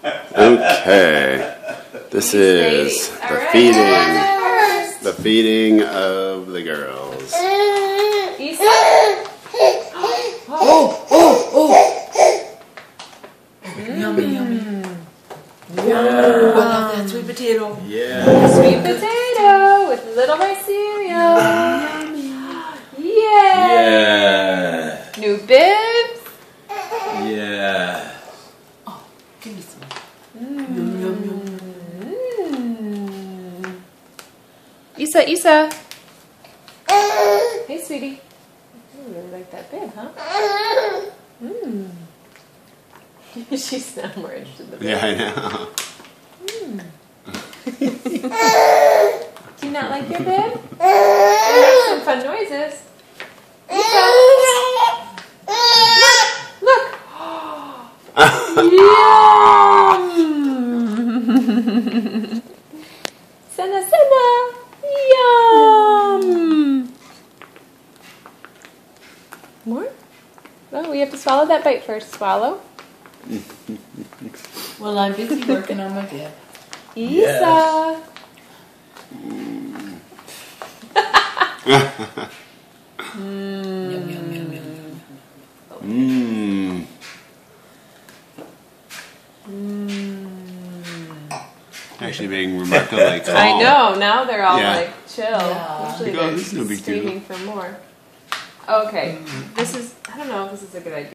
Okay. This is the feeding of the girls. Isa. Yummy, yummy. Wow. I love that sweet potato. Yeah. Sweet potato with little rice cereal. Yay! Yeah. New bibs. Yeah. Oh, give me some. Yum, yum, yum. Isa, Isa. Hey, sweetie. You really like that bib, huh? She's now more interested in the bib. Yeah, I know. Do you not like your bib? You make some fun noises. Isa. Look! Yum! Senna, Senna! Yum! More? Oh, we have to swallow that bite first. Swallow. Well, I'm busy working on my bib. Isa! Yum, yum, yum, yum, yum. Actually being remarkably calm. I know, now they're all Yeah. like chill. Yeah. Usually Because they're this is no big deal. screaming for more. Okay, this is, I don't know if this is a good idea.